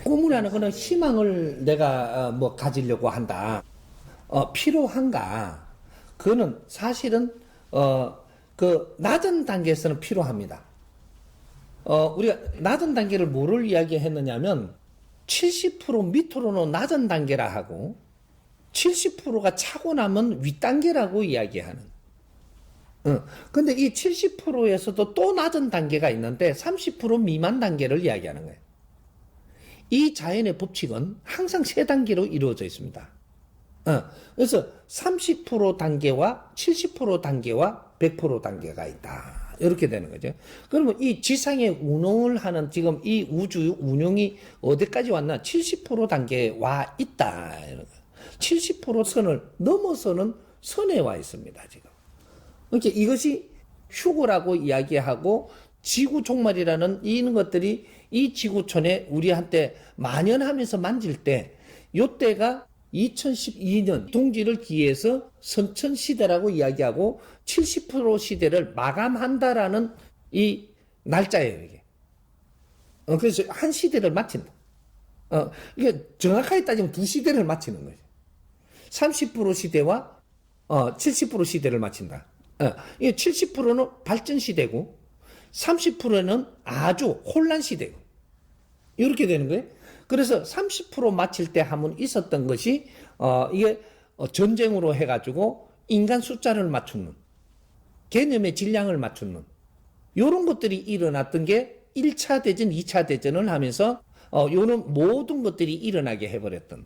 꿈이라는 거는 희망을 내가 뭐 가지려고 한다. 필요한가? 그거는 사실은 그 낮은 단계에서는 필요합니다. 우리가 낮은 단계를 뭐를 이야기했느냐면 70% 밑으로는 낮은 단계라 하고 70%가 차고 나면 윗단계라고 이야기하는. 근데 이 70%에서도 또 낮은 단계가 있는데 30% 미만 단계를 이야기하는 거예요. 이 자연의 법칙은 항상 세 단계로 이루어져 있습니다. 그래서 30% 단계와 70% 단계와 100% 단계가 있다. 이렇게 되는 거죠. 그러면 이 지상에 운영을 하는 지금 이 우주 운영이 어디까지 왔나? 70% 단계에 와 있다. 70% 선을 넘어서는 선에 와 있습니다. 지금. 그러니까 이것이 휴거라고 이야기하고 지구 종말이라는 이런 것들이 이 지구촌에 우리한테 만연하면서 만질 때 요때가 2012년 동지를 기해서 선천시대라고 이야기하고 70% 시대를 마감한다라는 이 날짜예요, 이게. 그래서 한 시대를 마친다. 이게 정확하게 따지면 두 시대를 마치는 거죠. 30% 시대와 70% 시대를 마친다. 이게 70%는 발전 시대고 30%는 아주 혼란 시대고 이렇게 되는 거예요. 그래서 30% 마칠 때 한번 있었던 것이 이게 전쟁으로 해가지고 인간 숫자를 맞추는 개념의 질량을 맞추는 이런 것들이 일어났던 게 1차 대전, 2차 대전을 하면서 요런 모든 것들이 일어나게 해버렸던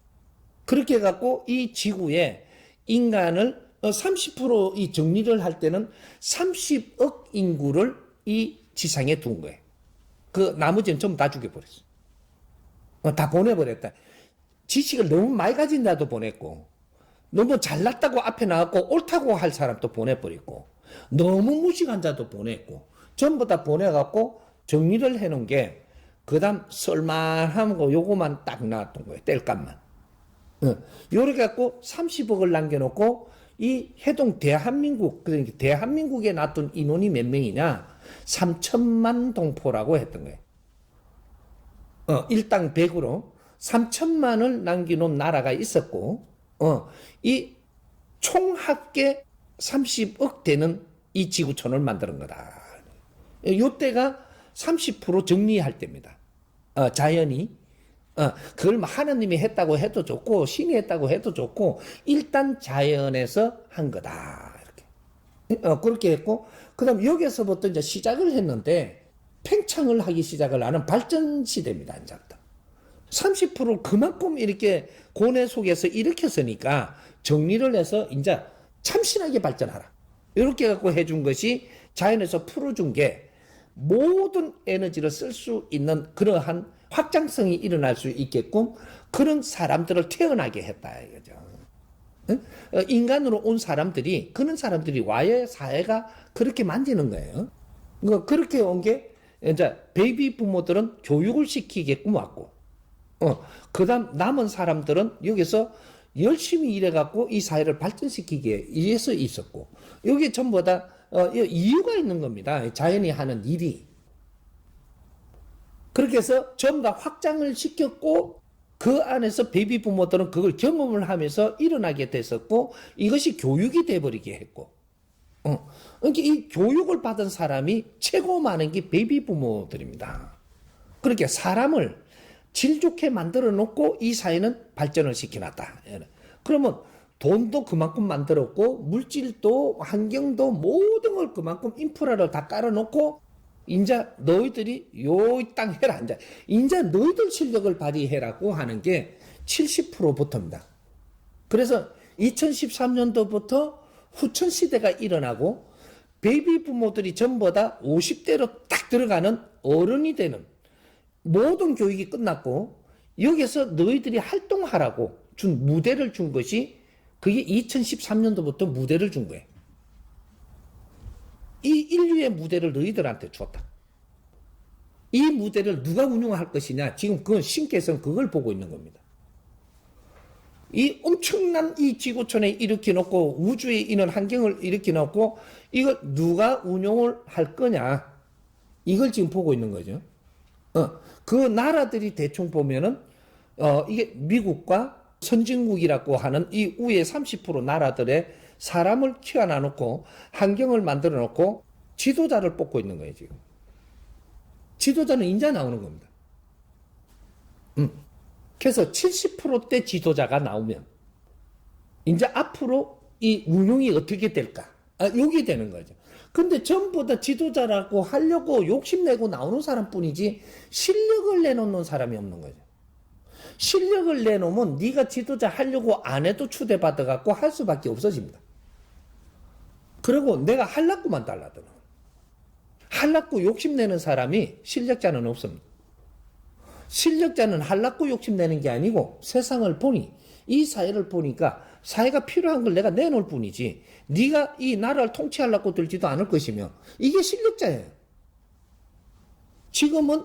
그렇게 해갖고 이 지구에 인간을 30% 정리를 할 때는 30억 인구를 이 지상에 둔 거예요. 그 나머지는 전부 다 죽여버렸어. 다 보내버렸다. 지식을 너무 많이 가진 자도 보냈고, 너무 잘났다고 앞에 나왔고, 옳다고 할 사람도 보내버리고, 너무 무식한 자도 보냈고, 전부 다 보내갖고 정리를 해놓은 게, 그 다음 쓸만한 거 요거만 딱 나왔던 거예요. 뗄감만. 요렇게 갖고 30억을 남겨놓고, 이 해동 대한민국, 그러니까 대한민국에 놨던 인원이 몇 명이냐? 3천만 동포라고 했던 거예요. 일당 100으로 3천만을 남겨놓은 나라가 있었고, 이 총합계 30억 되는 이 지구촌을 만드는 거다. 요때가 30% 정리할 때입니다. 자연이. 그걸 하나님이 했다고 해도 좋고, 신이 했다고 해도 좋고, 일단 자연에서 한 거다. 이렇게. 그렇게 했고, 그 다음 여기서부터 이제 시작을 했는데, 팽창을 하기 시작을 하는 발전 시대입니다, 이제부터. 30% 그만큼 이렇게 고뇌 속에서 일으켰으니까 정리를 해서 이제 참신하게 발전하라. 이렇게 갖고 해준 것이 자연에서 풀어준 게 모든 에너지를 쓸 수 있는 그러한 확장성이 일어날 수 있게끔 그런 사람들을 태어나게 했다, 이거죠. 인간으로 온 사람들이, 그런 사람들이 와야 사회가 그렇게 만지는 거예요. 그렇게 온 게 이제 베이비 부모들은 교육을 시키게끔 왔고, 그 다음 남은 사람들은 여기서 열심히 일해갖고 이 사회를 발전시키기 위해서 있었고, 여기 전부 다 이유가 있는 겁니다. 자연이 하는 일이. 그렇게 해서 전부 다 확장을 시켰고, 그 안에서 베이비 부모들은 그걸 경험을 하면서 일어나게 됐었고, 이것이 교육이 돼버리게 했고, 그러니까 이 교육을 받은 사람이 최고 많은 게 베이비 부모들입니다. 그렇게 사람을 질 좋게 만들어 놓고 이 사회는 발전을 시켜놨다. 그러면 돈도 그만큼 만들었고, 물질도 환경도 모든 걸 그만큼 인프라를 다 깔아놓고, 이제 너희들이 요 땅 해라. 이제 너희들 실력을 발휘해라고 하는 게 70%부터입니다. 그래서 2013년도부터 후천 시대가 일어나고 베이비 부모들이 전부 다 50대로 딱 들어가는 어른이 되는 모든 교육이 끝났고, 여기서 너희들이 활동하라고 준 무대를 준 것이 그게 2013년도부터 무대를 준 거예요. 이 인류의 무대를 너희들한테 줬다. 이 무대를 누가 운영할 것이냐, 지금 그건 신께서는 그걸 보고 있는 겁니다. 이 엄청난 이 지구촌에 일으켜 놓고 우주에 있는 환경을 일으켜 놓고 이걸 누가 운용을 할 거냐, 이걸 지금 보고 있는 거죠. 그 나라들이 대충 보면은 이게 미국과 선진국이라고 하는 이 위에 30% 나라들의 사람을 키워놔 놓고 환경을 만들어 놓고 지도자를 뽑고 있는 거예요, 지금. 지도자는 인자 나오는 겁니다. 그래서 70%대 지도자가 나오면 이제 앞으로 이 운용이 어떻게 될까? 요게 되는 거죠. 근데 전부 다 지도자라고 하려고 욕심내고 나오는 사람뿐이지 실력을 내놓는 사람이 없는 거죠. 실력을 내놓으면 네가 지도자 하려고 안 해도 추대받아갖고 할 수밖에 없어집니다. 그리고 내가 할라고만 달라들어. 할라고 욕심내는 사람이 실력자는 없습니다. 실력자는 할라고 욕심내는 게 아니고 세상을 보니 이 사회를 보니까 사회가 필요한 걸 내가 내놓을 뿐이지 네가 이 나라를 통치하려고 들지도 않을 것이며 이게 실력자예요. 지금은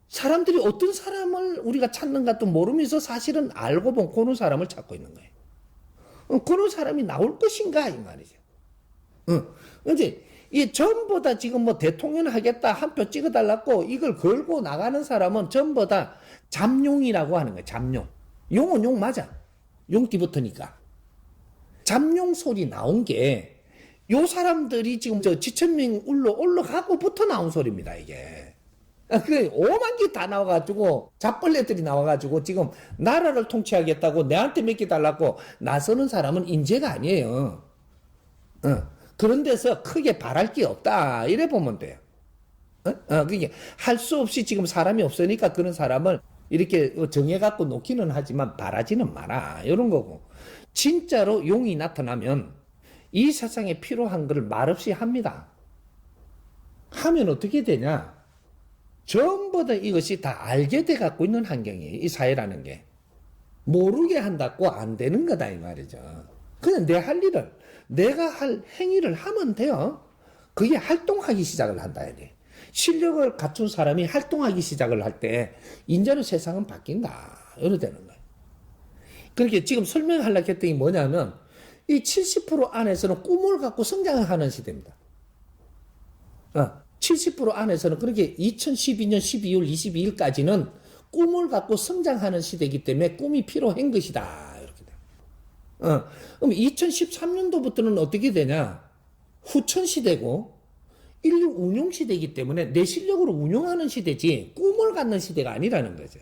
사람들이 어떤 사람을 우리가 찾는가도 모르면서 사실은 알고 본 그런 사람을 찾고 있는 거예요. 그런 사람이 나올 것인가 이 말이죠. 이제 이 전부 다 지금 뭐 대통령 하겠다 한 표 찍어달라고 이걸 걸고 나가는 사람은 전부 다 잠룡이라고 하는 거예요. 잠룡. 용은 용 맞아. 용띠 붙으니까. 잠룡 소리 나온 게 요 사람들이 지금 저 지천명 올라가고부터 나온 소리입니다, 이게. 그 5만 개 다 나와가지고 잡벌레들이 나와가지고 지금 나라를 통치하겠다고 내한테 맡겨달라고 나서는 사람은 인재가 아니에요. 그런 데서 크게 바랄 게 없다 이래 보면 돼요. 그게 할 수 없이 지금 사람이 없으니까 그런 사람을 이렇게 정해갖고 놓기는 하지만 바라지는 마라 이런 거고, 진짜로 용이 나타나면 이 세상에 필요한 걸 말없이 합니다. 하면 어떻게 되냐? 전부 다 이것이 다 알게 돼 갖고 있는 환경이에요. 이 사회라는 게. 모르게 한다고 안 되는 거다 이 말이죠. 그냥 내 할 일을 내가 할 행위를 하면 돼요. 그게 활동하기 시작을 한다 해야 돼. 실력을 갖춘 사람이 활동하기 시작을 할 때 이제는 세상은 바뀐다 이래 되는 거예요. 그렇게 지금 설명하려고 했더니 뭐냐면 이 70% 안에서는 꿈을 갖고 성장하는 시대입니다. 70% 안에서는 그렇게 2012년 12월 22일까지는 꿈을 갖고 성장하는 시대이기 때문에 꿈이 필요한 것이다. 이렇게 돼요. 그럼 2013년도부터는 어떻게 되냐? 후천 시대고 인류 운용 시대이기 때문에 내 실력으로 운용하는 시대지 꿈을 갖는 시대가 아니라는 거죠.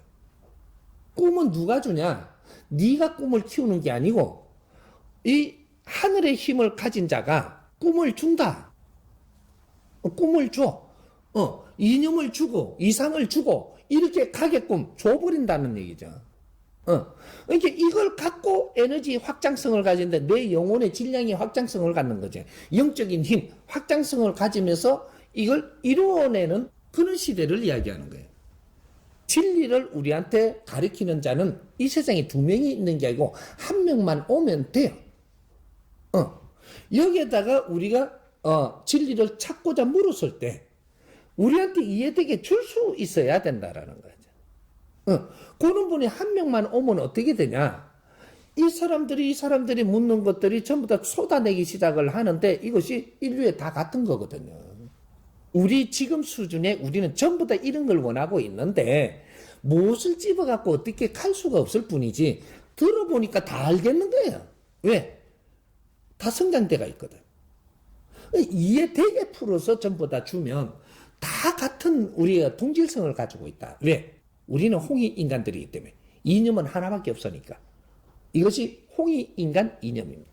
꿈은 누가 주냐? 네가 꿈을 키우는 게 아니고 이 하늘의 힘을 가진 자가 꿈을 준다. 꿈을 줘. 이념을 주고 이상을 주고 이렇게 가게끔 줘버린다는 얘기죠. 그러니까 이걸 갖고 에너지 확장성을 가지는데 내 영혼의 질량의 확장성을 갖는 거죠. 영적인 힘, 확장성을 가지면서 이걸 이루어내는 그런 시대를 이야기하는 거예요. 진리를 우리한테 가르치는 자는 이 세상에 2명이 있는 게 아니고 1명만 오면 돼요. 여기에다가 우리가 진리를 찾고자 물었을 때 우리한테 이해되게 줄 수 있어야 된다라는 거죠. 그런 분이 1명만 오면 어떻게 되냐? 이 사람들이 묻는 것들이 전부 다 쏟아내기 시작을 하는데 이것이 인류에 다 같은 거거든요. 우리 지금 수준에 우리는 전부 다 이런 걸 원하고 있는데 무엇을 집어갖고 어떻게 갈 수가 없을 뿐이지 들어보니까 다 알겠는 거예요. 왜? 다 성장대가 있거든. 이해되게 풀어서 전부 다 주면 다 같은 우리가 동질성을 가지고 있다. 왜? 우리는 홍익인간들이기 때문에 이념은 하나밖에 없으니까. 이것이 홍익인간 이념입니다.